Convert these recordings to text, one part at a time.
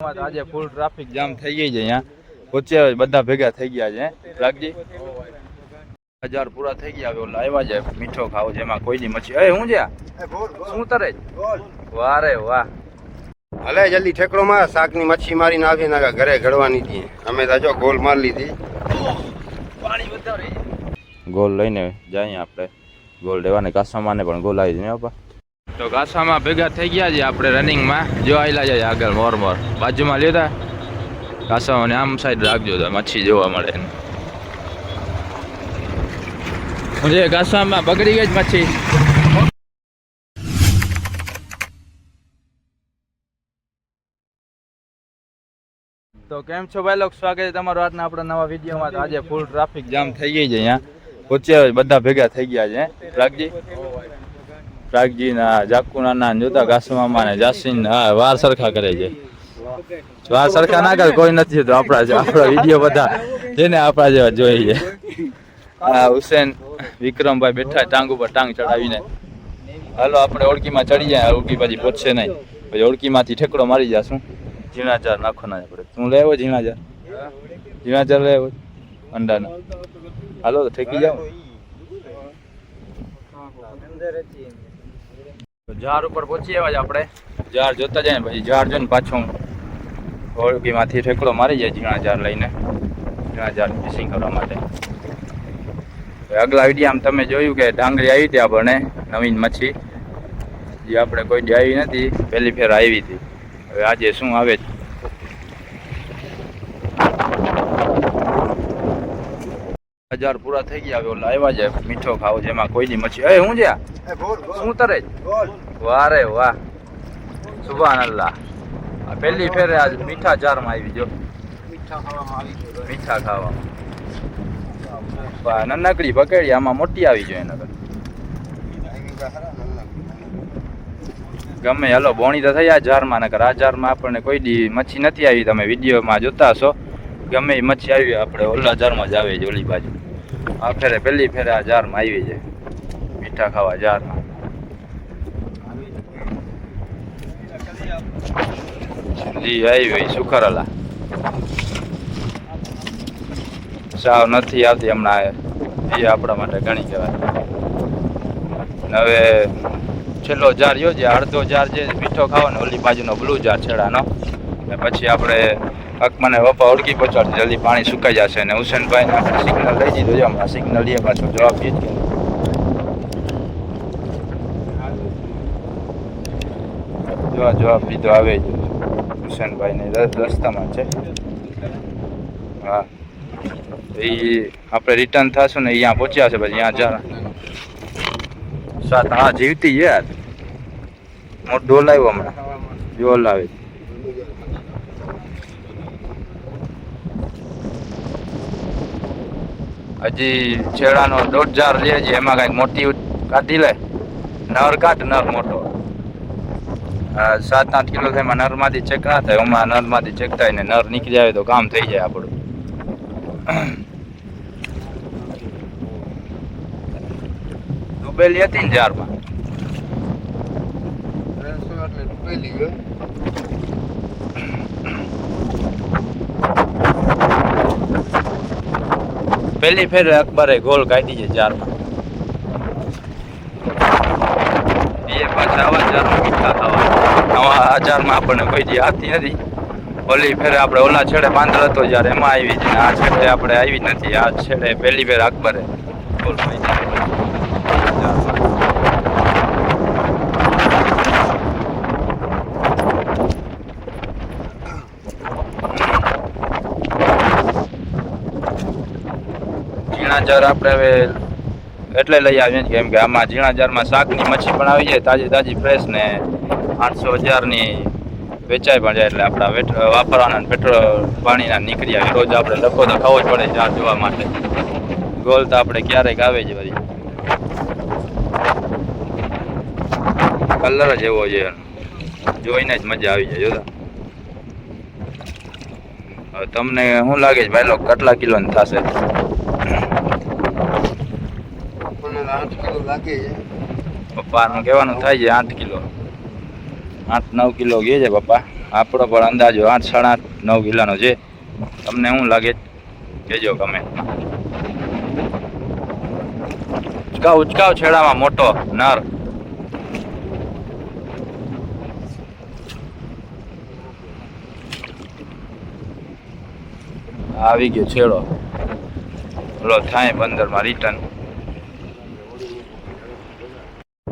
આજે full traffic jam થઈ ગઈ છે અહીંયા પહોંચ્યા બધા ભેગા થઈ ગયા છે રાખજી 1000 પૂરા થઈ ગયા હવે ઓલા આવ્યા છે મીઠો ખાવો જેમાં કોઈની મચ્છી એ હું છે શું તરે વાહ રે વાહ હલે જલ્દી ઠેકડો માં શાકની મચ્છી મારીને આવી નાખા ઘરે ઘડવાની હતી અમે તો જો ગોલ માર લીધી પાણી વધારે ગોલ લઈને જાય આપણે ગોલ લેવાને કાસામાં ને પણ ગોલ આવી ને બાપા તો કાસામાં ભેગા થઈ ગયા છે આપણે રનિંગમાં જો આયલા જાય આગળ મોર બાજુમાં લેતા કાસામાં આમ સાઈડ રાખજો તો મચ્છી જોવા મળે મુજે કાસામાં બગડી ગઈ મચ્છી તો કેમ છો ભાઈ લોકો સ્વાગત છે તમારું આજના આપણા નવા વિડીયોમાં આજે ફૂલ ટ્રાફિક જામ થઈ ગઈ છે અહીંયા પહોંચ્યા બધા ભેગા થઈ ગયા છે રાખજી ના જાકુના ના જોતા કાસુમામા ને જાસીન હા વાર સરખા કરે છે વાર સરખા ના કરે કોઈ નથી તો આપણા વિડીયો બધા જેને આપણા જેવા જોઈએ હા હુસેન વિક્રમભાઈ બેઠા ટાંગ ઉપર ટાંગ ચડાવીને હાલો આપણે ઓળખીમાં ચડી જાય ઓળખી પછી પહોંચશે નહીં પછી ઓળખીમાંથી ઠેકડો મારી જશું ઝીણાચાર નાખવાના આપણે તું લેવો ઝીણાચાર લેવો અંડાના હાલો તો ઠેકી જાવ ઝાડ ઉપર પહોંચી આવ્યા આપણે ઝાડ જોતા જાય ને પછી ઝાડ જોઈને પાછું ઓળખીમાંથી ઠેકડો મારી જાય ઝીણાચાર લઈને ઝીણાચાર ફિશિંગ કરવા માટે આગલા વિડીયામાં તમે જોયું કે ડાંગરી આવી હતી આપણને નવીન મચ્છી જે આપણે કોઈ દી આવી નથી પહેલી ફેર આવી હતી હવે આજે શું આવે છે 1000 પૂરા થઈ ગયા હવે ઓલા આવ્યા છે મીઠો ખાવો જેમાં કોઈની મચ્છી એ હું છે શું તરે વાહ રે વાહ સુભાનઅલ્લાહ પહેલી ફેરે આજ મીઠા જારમાં આવી જો મીઠા ખાવામાં નાનકડી પકડી આમાં મોટી આવી જોઈએ નગર ગમે હાલો બોણી તો થઈ આ જારમાં નકર આ જારમાં આપણને કોઈ દી મચ્છી નથી આવી તમે વિડીયોમાં જોતા હશો ગમે એ મચ્છી આવી આપણે ઓલા જારમાં જ આવે છે ઓલી બાજુ આ ફેરે પહેલી ફેરે આ જારમાં આવી છે મીઠા ખાવા જારમાં લી આવી હોય સુખરલા સાવ નથી આવતી હમણાં એ આપણા માટે ઘણી કહેવાય હવે છેલ્લો જાર જો છે અડધો જાર જે મીઠો ખાવાનો ઓલી બાજુનો બ્લુ જાર છેડાનો ને પછી આપણે અકમાને વપા ઓળખી પહોંચાડશે જલ્દી પાણી સુકાઈ જશે અને હુસેનભાઈને આપણે સિગ્નલ લઈ દીધું છે હમણાં સિગ્નલ લઈએ પાછો જવાબ દઈએ કે જવાબ દીધો આવે જ હુસેનભાઈને રસ્તામાં છે હા એ આપણે રિટર્ન થશું ને અહીંયા પહોંચ્યા છે પછી અહીંયા જા સાત હા જીવતી યાર મોટ ડોલ આવ્યો હમણાં ડોલ આવે હજી છેડાનો 1.5 જાર લે છે એમાં કઈક મોટી કાઢી લે નર કાઢ નર મોટો 7-8 કિલો થાય એમાં નરમાંથી ચેક ના થાય હમણાં નરમાંથી ચેક થાય ને નર નીકળી આવે તો કામ થઈ જાય આપણું ડૂબેલી હતી ને જારમાં પહેલી ફેર અકબરે ગોલ કાઢી છે જારમાં એ પાછા આવા જારમાં મીઠા ખાવા આ જારમાં આપણને કોઈ દી આવતી નથી ઓલી ફેરે આપણે ઓલા છેડે પાંદર હતો જ્યારે એમાં આવી છે આ છેડે આપણે આવી નથી આ છેડે પહેલી ફેર અકબરે ગોલ કાઢી ઝીણાચાર આપણે હવે એટલે લઈ આવીએ કેમ કે આમાં ઝીણાચારમાં શાકની મચ્છી પણ આવી જાય તાજી તાજી ફ્રેશ ને 800-1000ની વેચાઈ પણ જાય એટલે આપણા વાપરવાના પેટ્રોલ પાણીના નીકળી આવે રોજ આપણે લખો તો ખાવો જ પડે જાર જોવા માટે ગોલ તો આપણે ક્યારેક આવે છે બધી કલર જ એવો છે જોઈને જ મજા આવી જાય જોતા હવે તમને શું લાગે છે ભાઈ લોકો કેટલા કિલોની થશે 8 કિલો લાગે છે પપ્પાનું કહેવાનું થાય છે 8 કિલો 8-9 કિલો ગયે છે પપ્પા આપણો પણ અંદાજો 8 સાડા 9 કિલોનો છે. તમને શું લાગે કહેજો કમેન્ટમાં. ઉચકાવ છેડામાં મોટો નર. આવી ગયો છેડો. ઓલો થાય 15 માં રિટર્ન.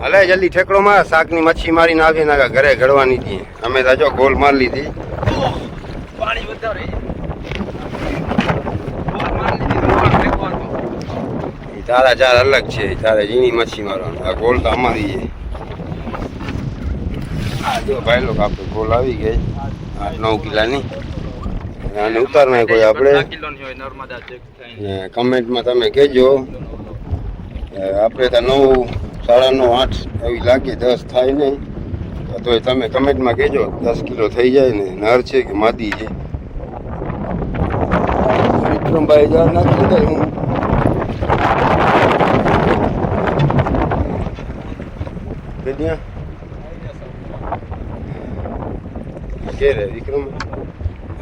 હલે જલ્દી ઠેકડો માં શાકની મચ્છી મારીને આવી નાખા ઘરે ઘડવાની હતી. અમે તો જો ગોલ મારી લીધી. પાણી વધારે તારા ચાર અલગ છે. તારે ઝીણી મચ્છી મારવાનું. આ ગોલ તો અમારી છે. આ જો ભાઈ લોકો આપણે ગોલ આવી ગઈ 8-9 કિલાની. આને ઉતાર નાખો આપણે. કમેન્ટમાં તમે કહેજો. આપણે તો 9 સાડા 9 8 એવી લાગે 10 થાય નહીં તો તમે કમેન્ટમાં કહેજો 10 કિલો થઈ જાય ને નર છે કે માદી છે. વિક્રમભાઈ જા નાખી દે હું બેડિયા કે રે વિક્રમ.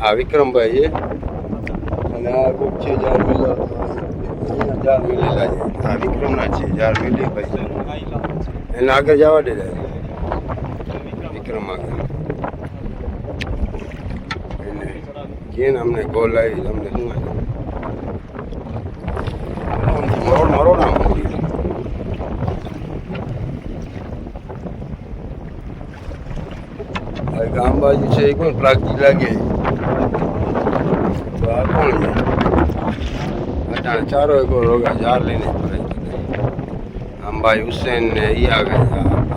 હા વિક્રમભાઈ છે અને આ કોક છે જાર મિલો જાર મિલેલા છે. હા વિક્રમના છે જાર મિલે ભાઈ. એને આગળ જવા દે વિક્રમ આગળ. એને કેને અમને ગોલ આવી અમને શું આવી મરોડ ના ગામ બાજુ છે એ કોણ પ્લાગજી લાગે તો આ કોણ છે અટાણે ચારો એક રોગા જાર લઈને અંબાઈ હુસેન ને એ આવે.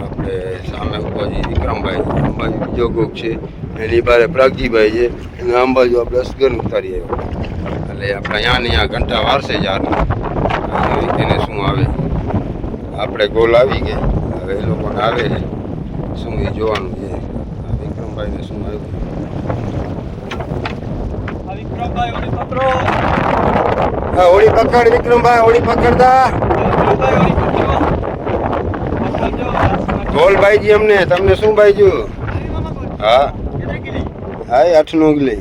આપણે સામે ઉપરજી વિક્રમભાઈ અંબાજી બીજો કોક છે એની બારે પ્રાગજીભાઈ છે અને અંબાજુ આપણે અસગર ઉતારી આવ્યો એટલે આપણે અહીંયા ને અહીંયા ઘંટા વારસે જાર એને શું આવે. આપણે ગોલ આવી ગઈ હવે એ લોકોને આવે છે શું એ જોવાનું છે. વિક્રમભાઈને શું આવ્યું. હા હોળી પકડ વિક્રમભાઈ હોળી પકડતા. ગોલ ભાઈજી અમને તમને શું ભાઈજુ. હા હા 8-9 કિલો.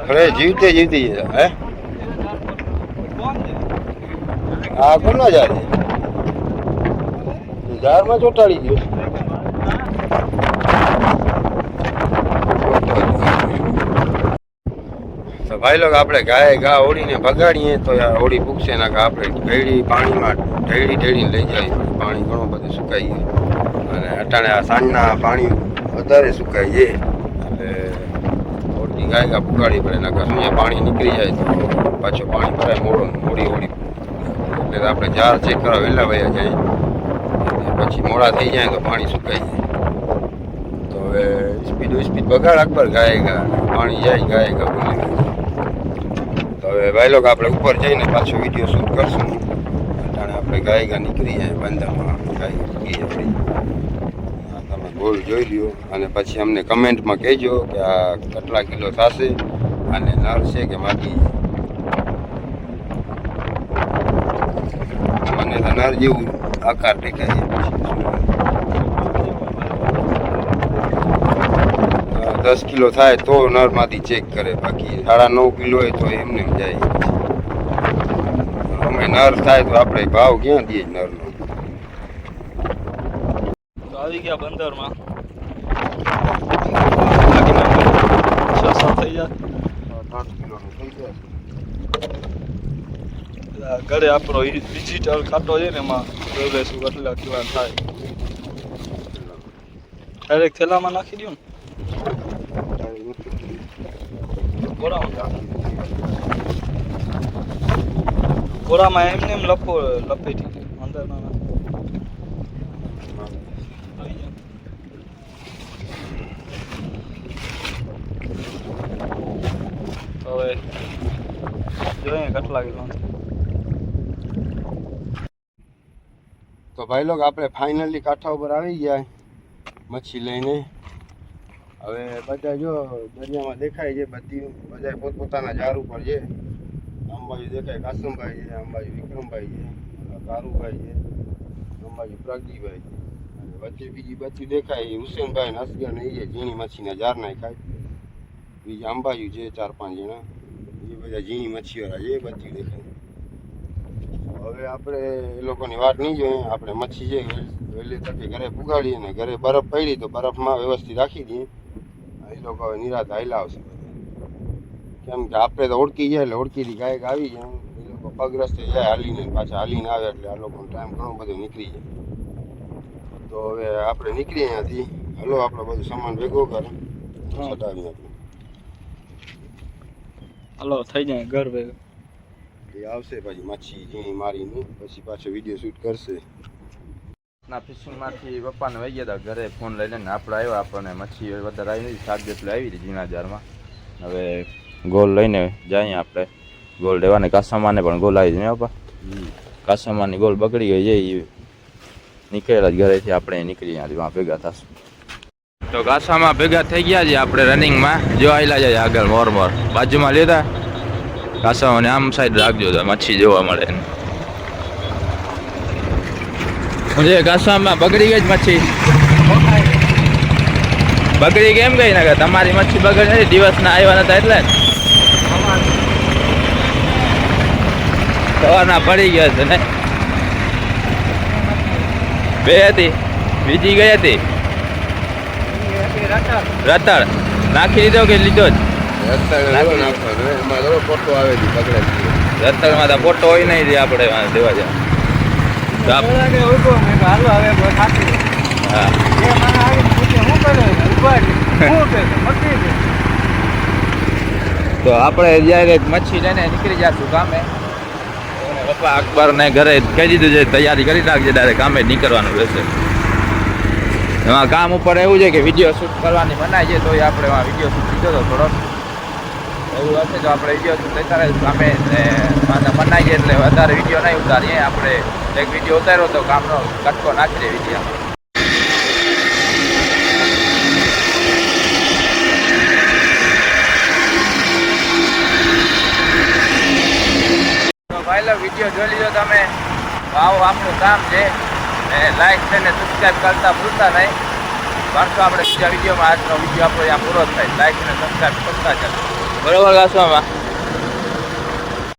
અરે જીવતે જીવતી હે હા કોના જાય ઝાડમાં ચોંટાડી ગયો. તો ભાઈ લોકો આપણે ગાય ઘા ઓળીને ભગાડીએ તો ઓળી પૂગશે ના કે આપણે ઢેડી પાણીમાં ઢેડીને લઈ જાય. પાણી ઘણું બધું સુકાઈ ગયું અને અટાણે આ સાંજના પાણી વધારે સુકાઈ જાય એટલે ઓળની ગાય ઘા પુગાડી પડે ના કે શું પાણી નીકળી જાય તો પાછું પાણી ભરાય મોડી એટલે આપણે જાર ચેક કરવા વહેલા વયા જાય પછી મોડા થઈ જાય તો પાણી સુકાઈ જાય. તો હવે સ્પીડ બગાડ અકબર ગાય ઘા પાણી જાય ગાય ઘા બોલી. તો હવે ભાઈ લોકો આપણે ઉપર જઈને પાછો વિડીયો શૂટ કરશું. અટાણે આપણે ગાય ઘા નીકળી જાય બંદરમાં ગાય ઘા આપણી. તમે ગોલ જોઈ લ્યો અને પછી અમને કમેન્ટમાં કહેજો કે આ કેટલા કિલો થશે અને નર છે કે માદી. મને તો નર જેવું આકાર દેખાય છે. 10 કિલો થાય તો નરમાંથી ચેક કરે બાકી 9.5 કિલો હોય તો એમને જાય. અમે નર થાય તો આપણે ભાવ ક્યાં દઈએ નરનો. તો આવી ગયા બંદરમાં. થઈ જાય 3 કિલોનું થઈ જાય. ઘરે આપણો ડિજિટલ ખાતો છે ને એમાં જોઈ લઈશું કેટલા કિલો થાય. ડાયરેક્ટ થેલામાં નાખી દઉં ને ગોળામાં એમને એમ લપેટી અંદર ના હવે જોઈએ કેટલા કિલો. તો ભાઈ લોક આપણે ફાઇનલી કાંઠા ઉપર આવી ગયા મચ્છી લઈને. હવે બધા જો દરિયામાં દેખાય છે બધા પોતપોતાના જાર ઉપર છે અંબાજી દેખાય કાસમભાઈ છે, અંબાજી વિક્રમભાઈ છે, કારુભાઈ છે, અંબાજી પ્રાગજીભાઈ છે. અને વચ્ચે બીજી બચ્ચી દેખાય એ હુસેનભાઈ ને અસગર ને એ ઝીણી મચ્છીના જાર નાખાય. બીજા અંબાજી છે 4-5 જણા, એ બધા ઝીણી મચ્છીવાળા છે, એ બચ્ચી દેખાય. હવે આપણે એ લોકોની વાત નહીં જોઈએ, આપણે મચ્છી છે વહેલી તકે ઘરે પુગાડીએ ને ઘરે બરફ પડી તો બરફમાં વ્યવસ્થિત રાખી દઈએ. એ લોકો હવે નિરાત હાઈલા આવશે. કેમ કે આપણે તો ઓળખી જાય એટલે ઓળખીથી ગાયક આવી જાય, એ લોકો પગ રસ્તે જાય હાલીને, પાછા હાલીને આવે એટલે આ લોકોનો ટાઈમ ઘણો બધો નીકળી જાય. તો હવે આપણે નીકળીએ અહીંયાથી. હલો, આપણે બધું સામાન ભેગો કરે છટાવીએ આપણે. હલો થઈ જાય ઘર ભેગો. એ આવશે પછી મચ્છી ઝીણી મારીને પછી પાછો વિડીયો શૂટ કરશે. ના ફિશિંગમાંથી પપ્પાને વહી ગયા હતા ઘરે, ફોન લઈ લઈને આપણે આવ્યા. આપણને મચ્છી વધારે આવી નથી, 7 જેટલી આવી હતી ઝીણા જારમાં. હવે ગોલ લઈને જઈએ આપણે. ગોલ લેવાને કાસામાને પણ ગોલ આવી જાય પપ્પા. કાસામાની ગોલ બગડી ગઈ છે, એ નીકળેલા જ ઘરેથી આપણે નીકળી ત્યાંથી વાં ભેગા થશું. તો કાસામાં ભેગા થઈ ગયા છે આપણે રનિંગમાં. જો આવેલા જાય આગળ મોર બાજુમાં લીધા કાસાઓને આમ સાઈડ રાખજો તો મચ્છી જોવા મળે. જે કાસામાં બગડી ગઈ જ મચ્છી. બગડી કેમ ગઈ ને તમારી મચ્છી બગડી નથી, દિવસના આવ્યા નતા એટલે સવારના પડી ગયા છે ને. 2 હતી, બીજી ગઈ હતી રતળ. નાખી દીધો કે લીધો જ? રતળમાં તો પોટો હોય નહીં આપણે દેવા જાય. તો આપણે જ્યારે મચ્છી લઈને નીકળી જશું કામે. પપ્પા અકબરને ઘરે કહી દીધું છે તૈયારી કરી નાખજે, ડાયરેક્ટ કામે નીકળવાનું રહેશે. એમાં કામ ઉપર એવું છે કે વિડીયો શૂટ કરવાની મનાય છે, તો એ આપણે એમાં વિડીયો શૂટ લીધો હતો થોડોક. એવું હશે તો આપણે વિડીયો શૂટ લેતા રહીશું કામે ને મનાય છે એટલે વધારે વિડીયો નહીં ઉતારીએ. આપણે એક વિડીયો ઉતાર્યો તો કામનો કટકો નાખી દે વિડીયો. ભાઈ વિડીયો જોઈ લીધો તમે. આવું આપણું કામ છે ને. લાઈક અને સબસ્ક્રાઈબ કરતા ભૂલતા નહીં. પાછો આપણે બીજા વિડીયોમાં આજનો વિડીયો આપણો અહીંયા પૂરો થાય. લાઈક અને સબસ્ક્રાઈબ કરતા ચાલો. બરોબર કાશવામાં